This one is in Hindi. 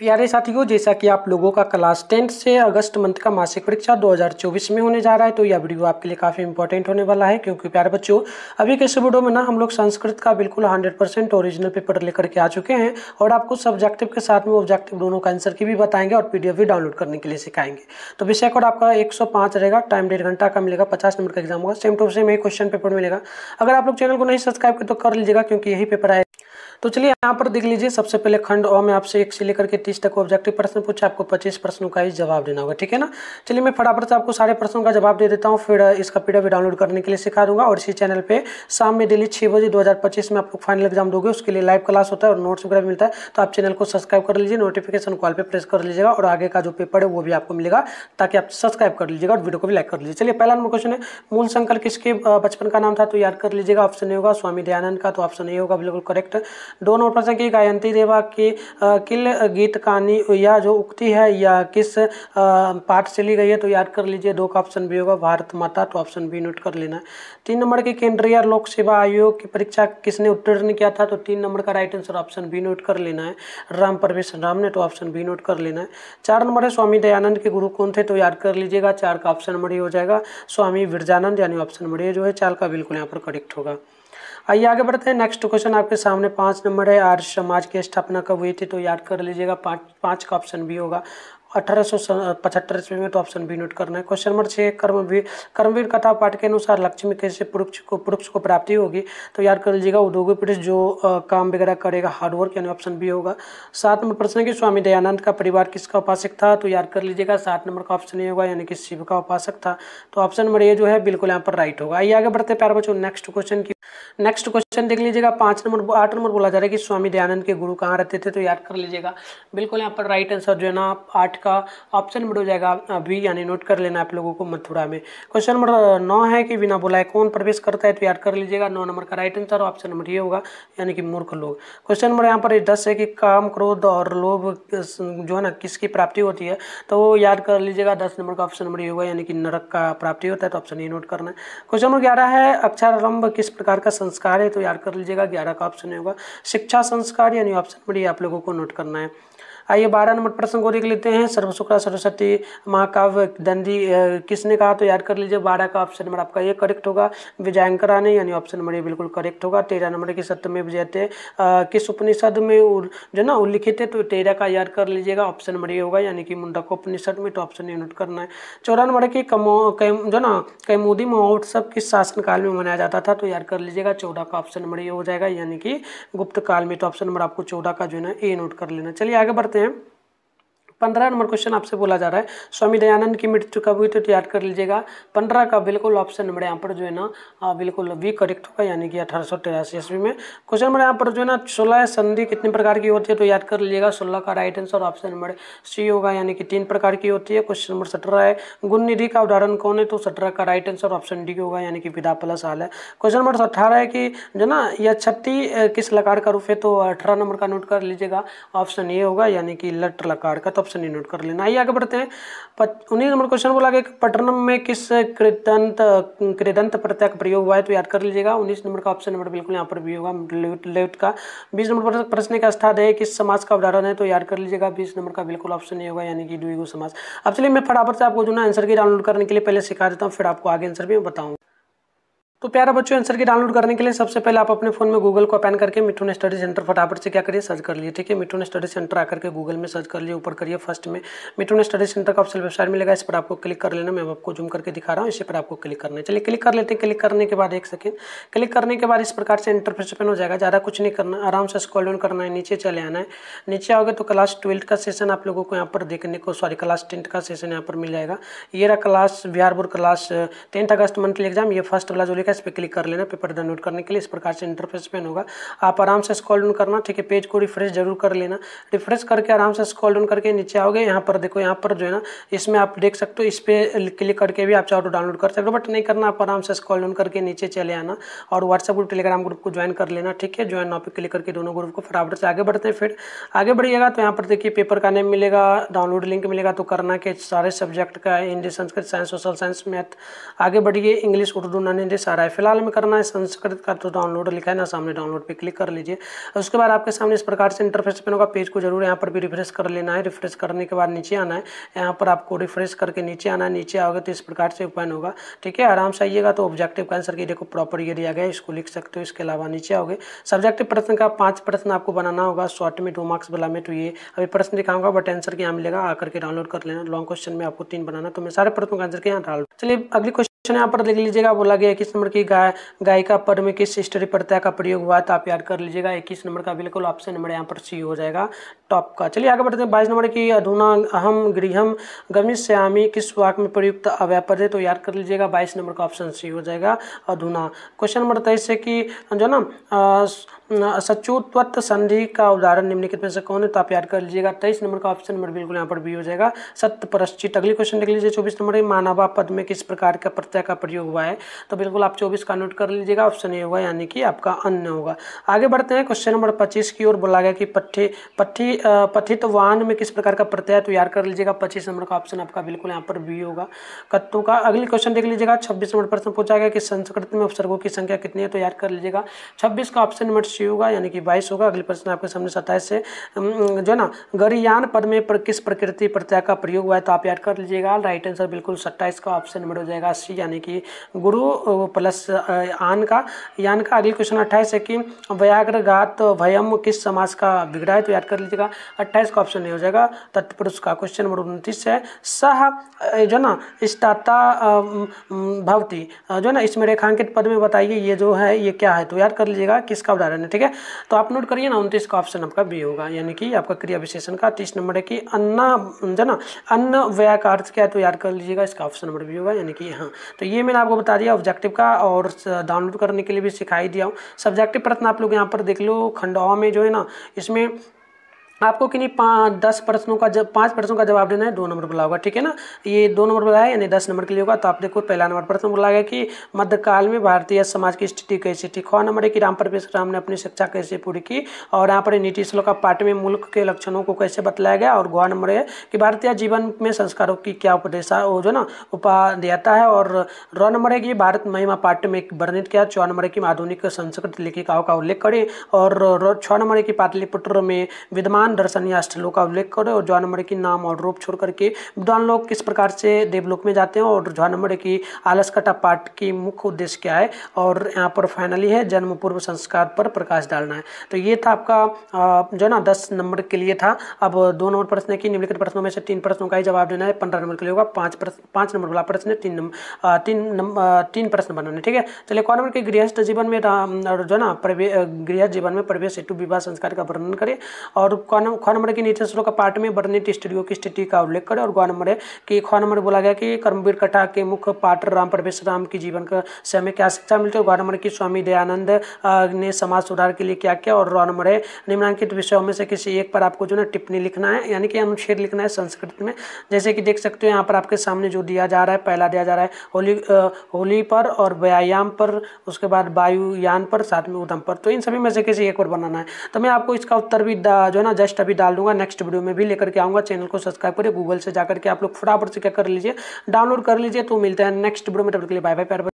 प्यारे साथियों, जैसा कि आप लोगों का क्लास 10 से अगस्त मंथ का मासिक परीक्षा 2024 में होने जा रहा है, तो यह वीडियो आपके लिए काफ़ी इंपॉर्टेंट होने वाला है। क्योंकि प्यारे बच्चों, अभी के इस वीडियो में ना हम लोग संस्कृत का बिल्कुल 100% ओरिजिनल पेपर लेकर के आ चुके हैं और आपको सब्जेक्टिव के साथ में ऑब्जेक्टिव दोनों का आंसर की भी बताएंगे और PDF भी डाउनलोड करने के लिए सिखाएंगे। तो विषय कोड आपका 105 रहेगा, टाइम 1.5 घंटा का मिलेगा, 50 नंबर का एग्जाम होगा, सेम टू सेम यही क्वेश्चन पेपर मिलेगा। अगर आप लोग चैनल को नहीं सब्सक्राइब कर तो कर लीजिएगा, क्योंकि यही पेपर आए। तो चलिए यहाँ पर देख लीजिए, सबसे पहले खंड अ में आपसे 1 से लेकर के 30 तक ऑब्जेक्टिव प्रश्न पूछा, आपको 25 प्रश्नों का ही जवाब देना होगा, ठीक है ना। चलिए मैं फटाफट से आपको सारे प्रश्नों का जवाब दे देता हूँ, फिर इसका PDF डाउनलोड करने के लिए सिखा दूंगा। और इसी चैनल पे शाम में डेली 6 बजे 2025 में आप लोग फाइनल एग्जाम दोगे, उसके लिए लाइव क्लास होता है और नोट्स वगैरह मिलता है। तो आप चैनल को सब्सक्राइब कर लीजिए, नोटिफिकेशन कॉल पे प्रेस कर लीजिएगा और आगे का जो पेपर है वो भी आपको मिलेगा, ताकि आप सब्सक्राइब कर लीजिएगा और वीडियो को भी लाइक कर लीजिए। चलिए पहला नंबर क्वेश्चन है, मूल संकल किसके बचपन का नाम था, तो याद कर लीजिएगा। ऑप्शन ए होगा स्वामी दयानंद का, तो ऑप्शन ए होगा बिल्कुल करेक्ट। 2 नंबर प्रश्न की गायत्री देवा की किल गीत कहानी या जो उक्ति है या किस पाठ से ली गई है, तो याद कर लीजिए। 2 का ऑप्शन बी होगा भारत माता, तो ऑप्शन बी नोट कर लेना है। 3 नंबर की केंद्रीय लोक सेवा आयोग की परीक्षा किसने उत्तीर्ण किया था, तो 3 नंबर का right answer option B note कर लेना है, राम परवेश राम ने, तो ऑप्शन बी नोट कर लेना है। 4 नंबर है स्वामी दयानंद के गुरु कौन थे, तो याद कर लीजिएगा। 4 का ऑप्शन नंबर हो जाएगा स्वामी विरजानंद, यानी ऑप्शन नंबर जो है 4 का बिल्कुल यहाँ पर करेक्ट होगा। आइए आगे बढ़ते हैं। नेक्स्ट क्वेश्चन आपके सामने 5 नंबर है, आर्य समाज की स्थापना कब हुई थी, तो याद कर लीजिएगा। 5 का ऑप्शन बी होगा 1875 ईस्वी में, तो ऑप्शन बी नोट करना है। क्वेश्चन नंबर 6, कर्मवीर कथा पाठ के अनुसार लक्ष्मी कैसे पुरुष को प्राप्ति होगी, तो याद कर लीजिएगा उद्योगी पुरुष जो काम वगैरह करेगा, हार्डवर्क, यानी ऑप्शन बी होगा। 7 नंबर प्रश्न है कि स्वामी दयानंद का परिवार किसका उपासक था, तो याद कर लीजिएगा 7 नंबर का ऑप्शन ए होगा, यानी कि शिव का उपासक था, तो ऑप्शन नंबर ए जो है बिल्कुल यहाँ पर राइट होगा। आइए आगे बढ़ते हैं प्यारे बच्चों, नेक्स्ट क्वेश्चन देख लीजिएगा। 8 नंबर बोला जा रहा है कि स्वामी दयानंद के गुरु कहाँ रहते थे, तो याद कर लीजिएगा बिल्कुल यहाँ पर राइट आंसर जो है ना 8 का ऑप्शन नंबर हो जाएगा बी, यानी नोट कर लेना आप लोगों को, मथुरा में। क्वेश्चन नंबर 9 है कि बिना बुलाए कौन प्रवेश करता है, तो याद कर लीजिएगा 9 नंबर का राइट आंसर ऑप्शन नंबर ये होगा, यानी कि मूर्ख लोग। क्वेश्चन नंबर यहाँ पर 10 है कि काम क्रोध और लोभ जो है ना किसकी प्राप्ति होती है, तो याद कर लीजिएगा 10 नंबर का ऑप्शन नंबर ये होगा, यानी कि नरक का प्राप्ति होता है, तो ऑप्शन ये नोट करना है। क्वेश्चन नंबर 11 है अक्षरारंभ किस प्रकार का संस्कार है, तो याद कर लीजिएगा 11 का ऑप्शन होगा शिक्षा संस्कार, यानी ऑप्शन नंबर ये आप लोगों को नोट करना है। आइए 12 नंबर प्रश्न को देख लेते हैं। सर्वशुक्ला सरस्वती महाकाव्य दंडी किसने कहा, तो याद कर लीजिए 12 का ऑप्शन नंबर आपका ये करेक्ट होगा, विजयंकरा ने, यानी ऑप्शन नंबर ये बिल्कुल करेक्ट होगा। 13 नंबर की सत्यमेव जयते किस उपनिषद में जो ना उल्लिखित है, तो 13 का याद कर लीजिएगा ऑप्शन नंबर ये होगा, यानी कि मुंडकोपनिषद में, तो ऑप्शन ये नोट करना है। 14 नंबर की जो ना कैमुदी महोत्सव किस शासनकाल में मनाया जाता था, तो याद कर लीजिएगा 14 का ऑप्शन नंबर ये हो जाएगा, यानी कि गुप्त काल में, तो ऑप्शन नंबर आपको 14 का जो है ना ए नोट कर लेना। चलिए आगे बढ़ते हैं। 15 नंबर क्वेश्चन आपसे बोला जा रहा है स्वामी दयानंद की मृत्यु कब हुई थी, तो याद कर लीजिएगा 15 का बिल्कुल ऑप्शन नंबर यहाँ पर जो है ना बिल्कुल बी करेक्ट होगा, यानी कि 1883 ईस्वी में। क्वेश्चन नंबर यहाँ पर जो है ना 16 संधि कितने प्रकार की होती है, तो याद कर लीजिएगा 16 का right answer option number C होगा, यानी कि 3 प्रकार की होती है। क्वेश्चन नंबर 17 है गुण निधि का उदाहरण कौन है, तो 17 का राइट आंसर ऑप्शन डी होगा, यानी कि विदा प्लस आल है। क्वेश्चन नंबर 18 है कि जो ना यह छठी किस लकार का रूप है, तो 18 नंबर का नोट कर लीजिएगा, ऑप्शन ए होगा, यानी कि लट लकार का, तो ऑप्शन ए नोट कर लेना। आइए आगे बढ़ते हैं। 19 नंबर क्वेश्चन बोला गया पटनम में किस कृदंत प्रत्यय का प्रयोग हुआ है, तो याद कर लीजिएगा 19 नंबर का ऑप्शन नंबर बिल्कुल यहाँ पर भी होगा, लेफ्ट का। 20 नंबर प्रश्न का अष्टाध्यायी किस समाज का उदाहरण है, तो याद कर लीजिएगा 20 नंबर का बिल्कुल ऑप्शन ये होगा, यानी कि द्विगु समाज। अब चलिए मैं फटाफट से आपको जो ना आंसर की डाउनलोड करने के लिए पहले सिखा देता हूँ, फिर आपको आगे आंसर भी बताऊंगा। तो प्यारा बच्चों, आंसर की डाउनलोड करने के लिए सबसे पहले आप अपने फोन में गूगल को ओपन करके मिठुन स्टडी सेंटर फटाफट से क्या करिए, सर्च कर लिए, ठीक है। मिठुन स्टडी सेंटर आकर के गूगल में सर्च कर लिए, ऊपर करिए फर्स्ट में मिठुन स्टडी सेंटर का ऑप्शन वेबसाइट मिलेगा, इस पर आपको क्लिक कर लेना। मैं आपको जूम करके दिखा रहा हूँ, इसी पर आपको क्लिक करना है। चलिए क्लिक कर लेते हैं। क्लिक करने के बाद 1 सेकेंड क्लिक करने के बाद इस प्रकार से इंटरफेस ओपन हो जाएगा। ज़्यादा कुछ नहीं करना, आराम से स्क्रॉल डाउन करना है, नीचे चले आना है। नीचे आओगे तो क्लास 12 का सेशन आप लोगों को यहाँ पर देखने को, क्लास 10 का सेशन यहाँ पर मिल जाएगा। ये रहा क्लास बिहार बोर्ड क्लास 10 अगस्त मंथली एग्जाम, ये फर्स्ट वाला जो लिखा है इस पर क्लिक कर लेना पेपर डाउनलोड करने के लिए। इस प्रकार से इंटरफेस पेन होगा, आप आराम से स्क्रॉल डाउन करना, ठीक है। पेज को रिफ्रेश जरूर कर लेना, रिफ्रेश करके आराम से स्क्रॉल डाउन करके नीचे आओगे। यहाँ पर देखो, यहाँ पर जो है ना इसमें आप देख सकते हो, इस पर क्लिक करके भी आप चाहो तो डाउनलोड कर सकते हो, बट नहीं करना, आप आराम से स्क्रॉल डाउन करके नीचे चले आना और व्हाट्सएप ग्रुप टेलीग्राम ग्रुप को ज्वाइन कर लेना, ठीक है। ज्वाइन नाउ पे क्लिक करके दोनों ग्रुप को फटाफट से आगे बढ़ते हैं। फिर आगे बढ़िएगा तो यहाँ पर देखिए पेपर का नेम मिलेगा, डाउनलोड लिंक मिलेगा, तो करना के सारे सब्जेक्ट का Hindi Sanskrit science social science math, आगे बढ़िए इंग्लिश उर्दू नॉन हिंदी सारा रहा है, फिलहाल में करना है संस्कृत का, तो डाउनलोड लिखा है ना सामने, डाउनलोड पे क्लिक कर लीजिए। उसके बाद आपके सामने इस प्रकार से इंटरफेस ओपन होगा। पेज को जरूर यहाँ पर भी रिफ्रेश कर लेना है। रिफ्रेश करने के बाद नीचे आना है, यहाँ पर आपको रिफ्रेश करके नीचे आना है। नीचे आओगे तो इस प्रकार से ओपन होगा, ठीक है। आराम से आइएगा तो ऑब्जेक्टिव का आंसर की देखो प्रॉपर ये दिया गया है, इसको लिख सकते हो। इसके अलावा नीचे आओगे, सब्जेक्टिव प्रश्न का 5 प्रश्न आपको बनाना होगा, शॉर्ट में 2 मार्क्स वाला में। तो ये अभी प्रश्न दिखाऊंगा बट आंसर की यहाँ मिलेगा, आकर के डाउनलोड कर लेना। लॉन्ग क्वेश्चन में आपको 3 बनाना, तो मैं सारे प्रश्नों का आंसर के यहाँ डाल। चलिए अगली क्वेश्चन यहाँ पर देख लीजिएगा। बोला गया 21 नंबर की गायिका पद में किस स्टडी प्रत्यय का प्रयोग हुआ है, तो आप याद कर लीजिएगा। 21 नंबर का बिल्कुल ऑप्शन नंबर यहाँ पर सी हो जाएगा टॉप का। चलिए आगे बढ़ते हैं। 22 नंबर की अधुना अहम गृहम गमिष्यामि किस वाक्य में प्रयुक्त अव्यापद है, तो याद कर लीजिएगा 22 नंबर का ऑप्शन सी हो जाएगा अधुना। क्वेश्चन नंबर 23 है कि जो ना सचुत्वत संधि का उदाहरण निम्नलिखित में से कौन है, तो आप याद कर लीजिएगा 23 नंबर का ऑप्शन नंबर बिल्कुल यहाँ पर बी हो जाएगा सत्यपरश्चित। अगली क्वेश्चन देख लीजिए। 24 नंबर है मानवा पद में किस प्रकार का प्रत्यय का प्रयोग हुआ है, तो बिल्कुल आप 24 का नोट कर लीजिएगा, ऑप्शन ए होगा यानी कि आपका अन्य होगा। आगे बढ़ते हैं क्वेश्चन नंबर 25 की ओर। बोला गया कि पठित वाहन में किस प्रकार का प्रत्यय, तो याद कर लीजिएगा 25 नंबर का ऑप्शन आपका बिल्कुल यहाँ पर बी होगा कत्तों का। अगली क्वेश्चन देख लीजिएगा। 26 नंबर प्रश्न पूछा गया कि संस्कृत में उपसर्गों की संख्या कितनी है, तो याद कर लीजिएगा 26 का ऑप्शन नंबर सी होगा यानी कि 22 होगा। अगली प्रश्न आपके सामने 27 से जो ना गरियान पद में किस प्रकृति प्रत्यय का प्रयोग हुआ है, तो आप याद कर लीजिएगा राइट आंसर बिल्कुल 27 का ऑप्शन नंबर हो जाएगा सी यानी कि गुरु प्लस आन का यान का। अगली क्वेश्चन 28 है कि व्याघ्रघात भयम किस समास का बिगड़ा है, तो याद कर लीजिएगा 28 का ऑप्शन नहीं हो जाएगा तत्पुरुष का। क्वेश्चन नंबर 29 है सह जो ना स्टाता भवती जो ना इसमें रेखांकित पद में बताइए ये जो है ये क्या है, तो याद कर लीजिएगा किसका उदाहरण है, ठीक है। तो आप नोट करिए ना 29 का ऑप्शन आपका बी होगा यानी कि आपका क्रिया विशेषण का। 30 नंबर है कि अन्ना जो ना अन्न व्यय का अर्थ क्या है, तो याद कर लीजिएगा इसका ऑप्शन नंबर बी होगा यानी कि हाँ। तो ये मैंने आपको बता दिया ऑब्जेक्टिव का, और डाउनलोड करने के लिए भी सिखाई दिया हूँ। सब्जेक्टिव प्रश्न आप लोग यहाँ पर देख लो। खंड अ में जो है ना इसमें आपको कि नहीं 5 प्रश्नों का जवाब देना है, 2 नंबर बोला होगा, ठीक है ना। ये 2 नंबर बोला है यानी 10 नंबर के लिए होगा। तो आप देखो पहला नंबर प्रश्न बोला गया कि मध्यकाल में भारतीय समाज की स्थिति कैसी थी। ख नंबर है कि राम प्रवेश राम ने अपनी शिक्षा कैसे पूरी की, और यहाँ पर नीति श्लोक का पाठ में मुल्क के लक्षणों को कैसे बतलाया गया। और ग नंबर है कि भारतीय जीवन में संस्कारों की क्या उपदेश वो जो ना उपादेयता है। और र नंबर है कि भारत महिमा पाठ्य में वर्णित किया। 4 नंबर है कि आधुनिक संस्कृत लेखिकाओं का उल्लेख करें। और 6 नंबर है कि पाटलिपुत्र में विद्यमान दर्शनीय स्थलों का उल्लेख करें। और 4 नंबर की नाम और रूप छोड़ करके विद्वान लोग किस प्रकार से देवलोक में जाते हैं। और 4 नंबर की आलसकटा पाठ की मुख्य उद्देश्य क्या है। और यहाँ पर फाइनली है जन्म पूर्व संस्कार पर प्रकाश डालना है। तो ये था आपका जो ना 10 नंबर के लिए था। अब 2 नंबर प्रश्न है कि निम्नलिखित प्रश्नों में से 3 प्रश्नों का ही जवाब देना है। 15 नंबर के लिए होगा। 5 नंबर वाला प्रश्न है, 3 प्रश्न बनाने, ठीक है। चलिए क नंबर के गृहस्थ जीवन में जो ना गृह जीवन में प्रवेश हेतु विवाह संस्कार का वर्णन करें। और ख नंबर की नीति श्लोक का पाठ में वर्णित स्त्रियों की स्थिति का उल्लेख करें। और ग नंबर है कि ख नंबर बोला गया कि कर्मवीर कथा के मुख्य पाठ राम प्रवेश राम की जीवन का से हमें क्या शिक्षा मिलती है। ग नंबर की स्वामी दयानंद ने समाज सुधार के लिए क्या किया। और र नंबर है निम्नलिखित विषयों में से किसी एक पर आपको जो ना टिप्पणी लिखना है यानी कि अनुच्छेद लिखना है संस्कृत में। जैसे कि देख सकते हो यहाँ पर आपके सामने जो दिया जा रहा है, पहला दिया जा रहा है होली पर और व्यायाम पर, उसके बाद वायुयान पर, साथ में उद्यम पर। तो इन सभी में से किसी एक पर बनाना है। तो मैं आपको इसका उत्तर भी जो ना जस्ट अभी डाल दूंगा, नेक्स्ट वीडियो में भी लेकर के आऊंगा। चैनल को सब्सक्राइब करिए, गूगल से जाकर के आप लोग फटाफट से क्या कर लीजिए, डाउनलोड कर लीजिए। तो मिलते हैं नेक्स्ट वीडियो में, तब तक के लिए बाय बाय प्यारे।